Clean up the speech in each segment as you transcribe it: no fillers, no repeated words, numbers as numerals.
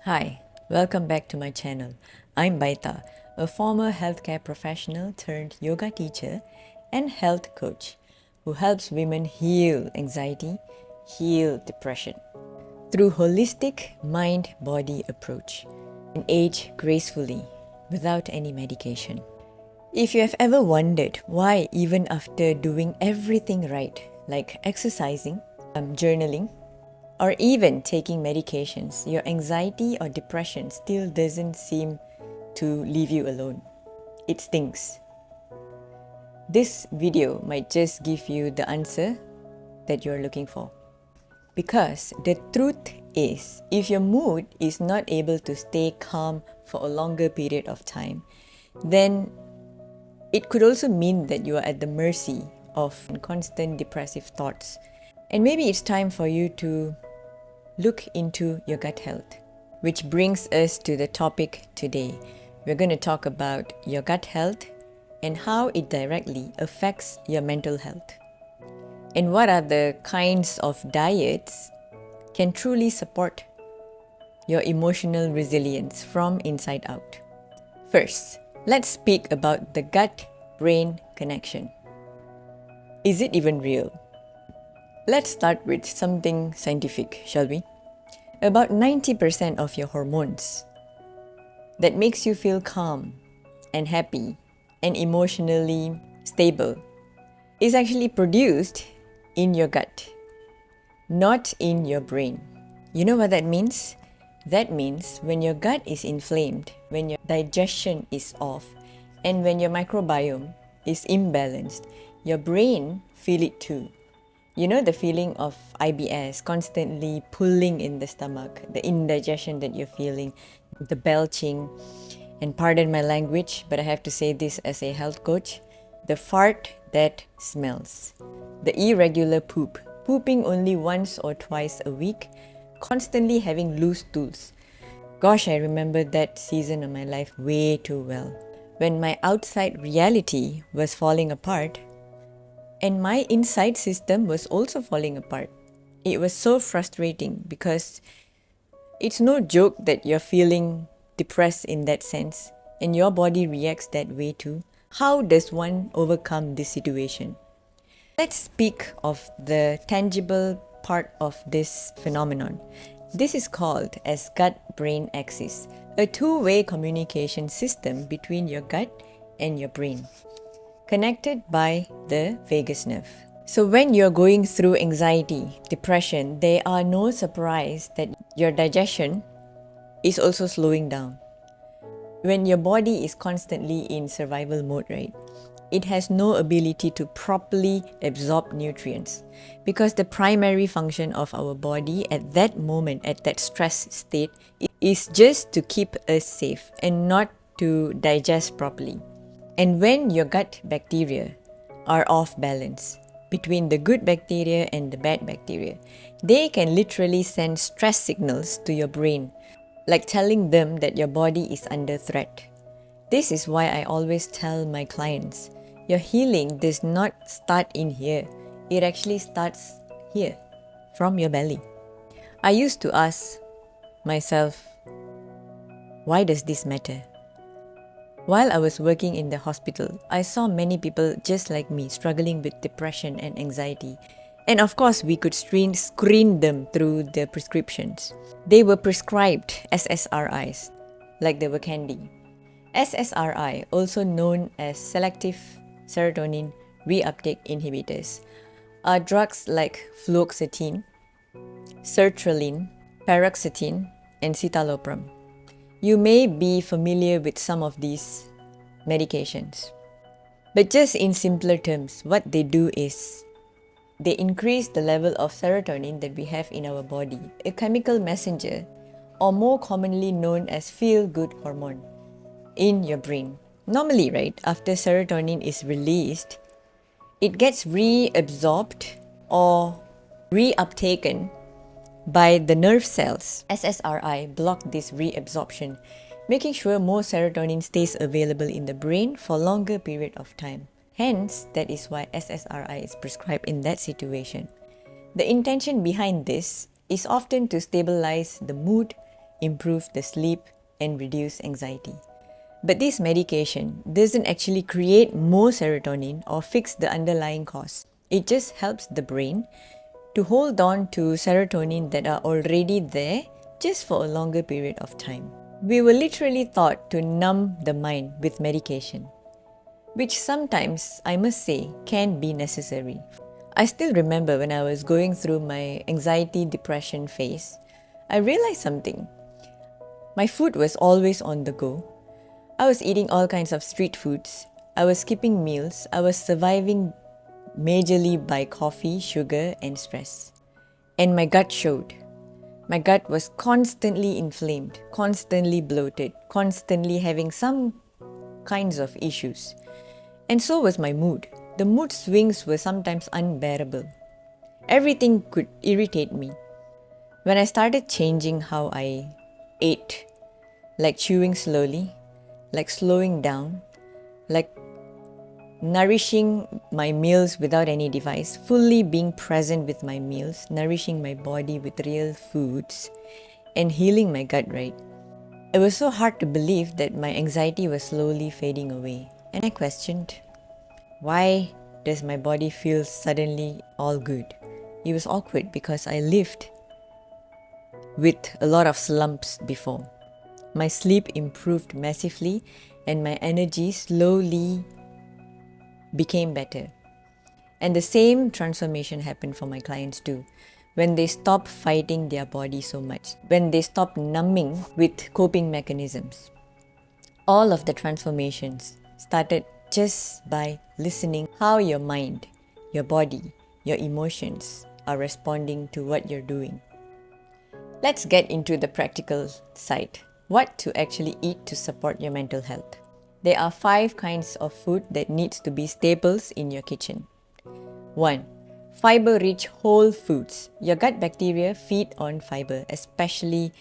Hi, welcome back to my channel. I'm Baita, a former healthcare professional turned yoga teacher and health coach who helps women heal anxiety, heal depression through holistic mind-body approach and age gracefully without any medication. If you have ever wondered why even after doing everything right, like exercising, journaling, or even taking medications, your anxiety or depression still doesn't seem to leave you alone. It stings. This video might just give you the answer that you're looking for. Because the truth is, if your mood is not able to stay calm for a longer period of time, then it could also mean that you are at the mercy of constant depressive thoughts. And maybe it's time for you to look into your gut health. Which brings us to the topic today. We're going to talk about your gut health and how it directly affects your mental health. And what are the kinds of diets can truly support your emotional resilience from inside out. First, let's speak about the gut-brain connection. Is it even real? Let's start with something scientific, shall we? About 90% of your hormones that makes you feel calm and happy and emotionally stable is actually produced in your gut, not in your brain. You know what that means? That means when your gut is inflamed, when your digestion is off, and when your microbiome is imbalanced, your brain feel it too. You know the feeling of IBS, constantly pulling in the stomach, the indigestion that you're feeling, the belching, and pardon my language, but I have to say this as a health coach, the fart that smells, the irregular poop, pooping only once or twice a week, constantly having loose stools. Gosh, I remember that season of my life way too well. When my outside reality was falling apart, and my inside system was also falling apart. It was so frustrating because it's no joke that you're feeling depressed in that sense and your body reacts that way too. How does one overcome this situation? Let's speak of the tangible part of this phenomenon. This is called as gut-brain axis, a two-way communication system between your gut and your brain, connected by the vagus nerve. So when you're going through anxiety, depression, there are no surprise that your digestion is also slowing down. When your body is constantly in survival mode, right? It has no ability to properly absorb nutrients because the primary function of our body at that moment, at that stress state, is just to keep us safe and not to digest properly. And when your gut bacteria are off balance between the good bacteria and the bad bacteria, they can literally send stress signals to your brain, like telling them that your body is under threat. This is why I always tell my clients, your healing does not start in here. It actually starts here, from your belly. I used to ask myself, why does this matter? While I was working in the hospital, I saw many people just like me struggling with depression and anxiety. And of course, we could screen them through the prescriptions. They were prescribed SSRIs, like they were candy. SSRI, also known as selective serotonin reuptake inhibitors, are drugs like fluoxetine, sertraline, paroxetine, and citalopram. You may be familiar with some of these medications. But just in simpler terms, what they do is they increase the level of serotonin that we have in our body, a chemical messenger, or more commonly known as feel-good hormone, in your brain. Normally, right, after serotonin is released, it gets reabsorbed or reuptaken by the nerve cells. SSRI block this reabsorption, making sure more serotonin stays available in the brain for longer period of time. Hence, that is why SSRI is prescribed in that situation. The intention behind this is often to stabilize the mood improve the sleep, and reduce anxiety. But this medication doesn't actually create more serotonin or fix the underlying cause. It just helps the brain to hold on to serotonin that are already there just for a longer period of time. We were literally taught to numb the mind with medication, which sometimes, I must say, can be necessary. I still remember when I was going through my anxiety depression phase, I realized something. My food was always on the go. I was eating all kinds of street foods. I was skipping meals. I was surviving majorly by coffee, sugar, and stress. And my gut showed. My gut was constantly inflamed, constantly bloated, constantly having some kinds of issues. And so was my mood. The mood swings were sometimes unbearable. Everything could irritate me. When I started changing how I ate, like chewing slowly, like slowing down, like nourishing my meals without any device, fully being present with my meals, nourishing my body with real foods, and healing my gut right. It was so hard to believe that my anxiety was slowly fading away. And I questioned, why does my body feel suddenly all good? It was awkward because I lived with a lot of slumps before. My sleep improved massively and my energy slowly became better. And the same transformation happened for my clients too. When they stopped fighting their body so much, when they stopped numbing with coping mechanisms. All of the transformations started just by listening how your mind, your body, your emotions are responding to what you're doing. Let's get into the practical side. What to actually eat to support your mental health. There are 5 kinds of food that needs to be staples in your kitchen. 1. Fiber-rich whole foods. Your gut bacteria feed on fiber, especially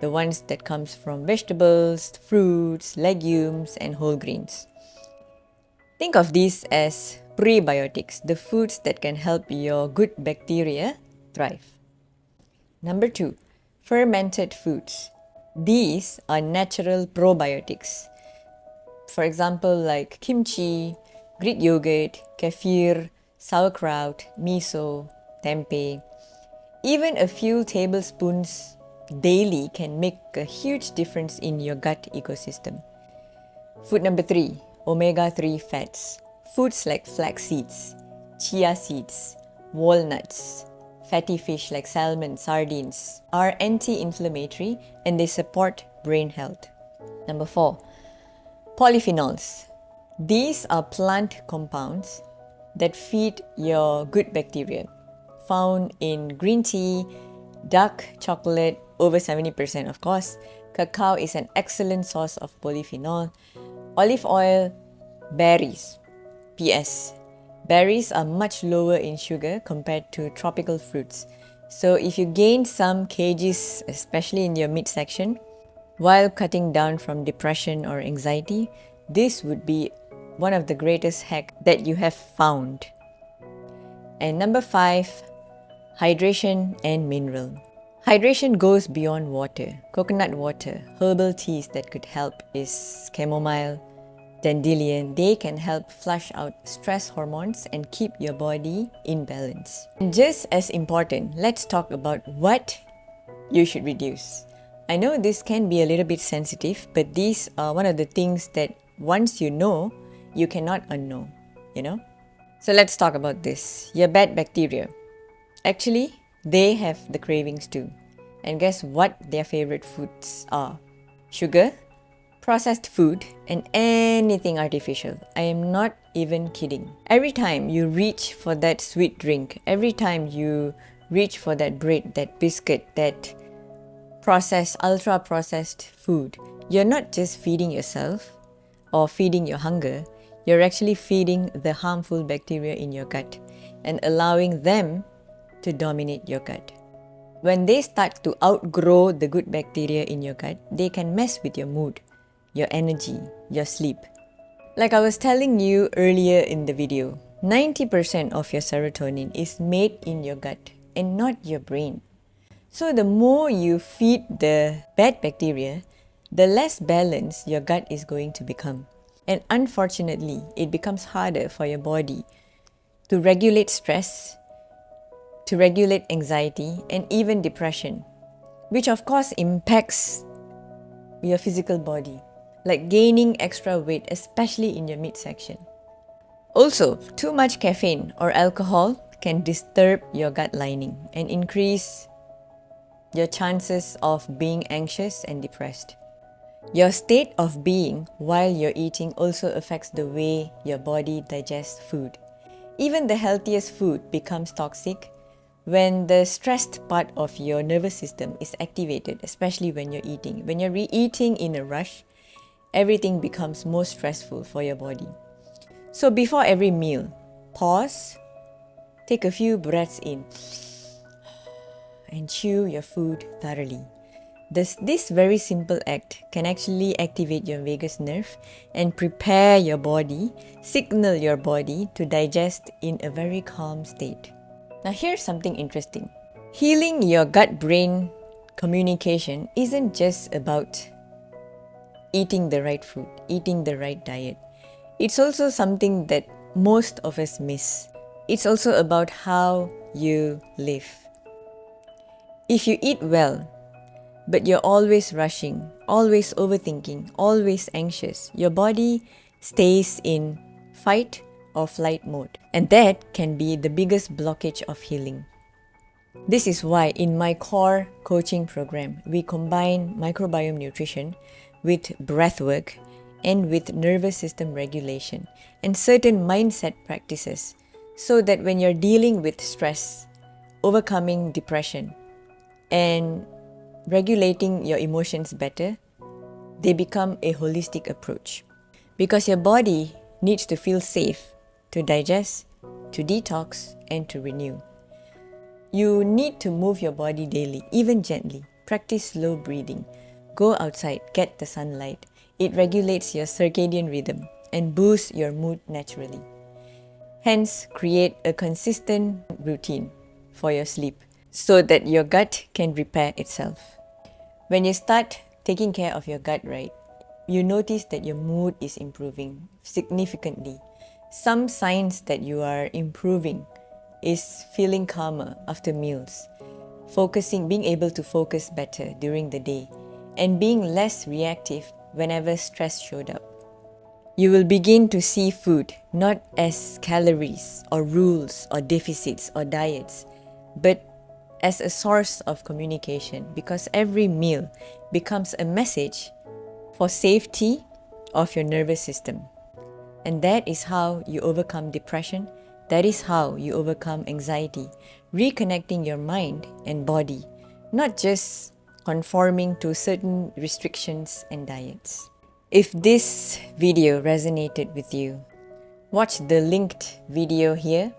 the ones that comes from vegetables, fruits, legumes, and whole grains. Think of these as prebiotics, the foods that can help your good bacteria thrive. Number 2. Fermented foods. These are natural probiotics. For example, like kimchi, Greek yogurt, kefir, sauerkraut, miso, tempeh. Even a few tablespoons daily can make a huge difference in your gut ecosystem. Food number 3, omega-3 fats. Foods like flax seeds, chia seeds, walnuts, fatty fish like salmon, sardines are anti-inflammatory and they support brain health. Number 4, polyphenols. These are plant compounds that feed your good bacteria, found in green tea, dark chocolate, over 70% of course. Cacao is an excellent source of polyphenol. Olive oil, berries. PS. Berries are much lower in sugar compared to tropical fruits. So if you gain some kgs, especially in your midsection, while cutting down from depression or anxiety, this would be one of the greatest hacks that you have found. And number 5, hydration and mineral. Hydration goes beyond water. Coconut water, herbal teas that could help is chamomile, dandelion. They can help flush out stress hormones and keep your body in balance. And just as important, let's talk about what you should reduce. I know this can be a little bit sensitive, but these are one of the things that once you know, you cannot unknow, So let's talk about this. Your bad bacteria. Actually, they have the cravings too. And guess what their favorite foods are? Sugar, processed food, and anything artificial. I am not even kidding. Every time you reach for that sweet drink, every time you reach for that bread, that biscuit, that processed, ultra-processed food, you're not just feeding yourself or feeding your hunger, you're actually feeding the harmful bacteria in your gut and allowing them to dominate your gut. When they start to outgrow the good bacteria in your gut, they can mess with your mood, your energy, your sleep. Like I was telling you earlier in the video, 90% of your serotonin is made in your gut and not your brain. So the more you feed the bad bacteria, the less balanced your gut is going to become. And unfortunately, it becomes harder for your body to regulate stress, to regulate anxiety, and even depression, which of course impacts your physical body, like gaining extra weight, especially in your midsection. Also, too much caffeine or alcohol can disturb your gut lining and increase your chances of being anxious and depressed. Your state of being while you're eating also affects the way your body digests food. Even the healthiest food becomes toxic when the stressed part of your nervous system is activated, especially when you're eating. When you're eating in a rush, everything becomes more stressful for your body. So before every meal, pause, take a few breaths in, and chew your food thoroughly. This very simple act can actually activate your vagus nerve and prepare your body, signal your body to digest in a very calm state. Now here's something interesting. Healing your gut-brain communication isn't just about eating the right food, eating the right diet. It's also something that most of us miss. It's also about how you live. If you eat well, but you're always rushing, always overthinking, always anxious, your body stays in fight or flight mode. And that can be the biggest blockage of healing. This is why in my core coaching program, we combine microbiome nutrition with breathwork and with nervous system regulation and certain mindset practices so that when you're dealing with stress, overcoming depression, and regulating your emotions better, they become a holistic approach. Because your body needs to feel safe to digest, to detox, and to renew. You need to move your body daily, even gently. Practice slow breathing. Go outside, get the sunlight. It regulates your circadian rhythm and boosts your mood naturally. Hence, create a consistent routine for your sleep so that your gut can repair itself. When you start taking care of your gut right, you notice that your mood is improving significantly. Some signs that you are improving is feeling calmer after meals, being able to focus better during the day, and being less reactive whenever stress showed up. You will begin to see food not as calories or rules or deficits or diets, but as a source of communication, because every meal becomes a message for safety of your nervous system. And that is how you overcome depression. That is how you overcome anxiety, reconnecting your mind and body, not just conforming to certain restrictions and diets. If this video resonated with you, watch the linked video here.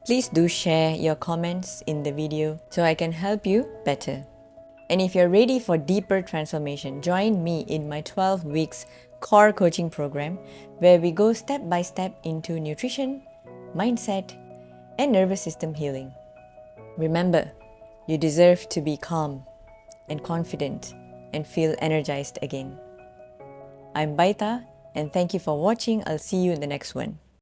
Please do share your comments in the video so I can help you better. And if you're ready for deeper transformation, join me in my 12 weeks core coaching program where we go step by step into nutrition, mindset, and nervous system healing. Remember, you deserve to be calm and confident and feel energized again. I'm Baita, and thank you for watching. I'll see you in the next one.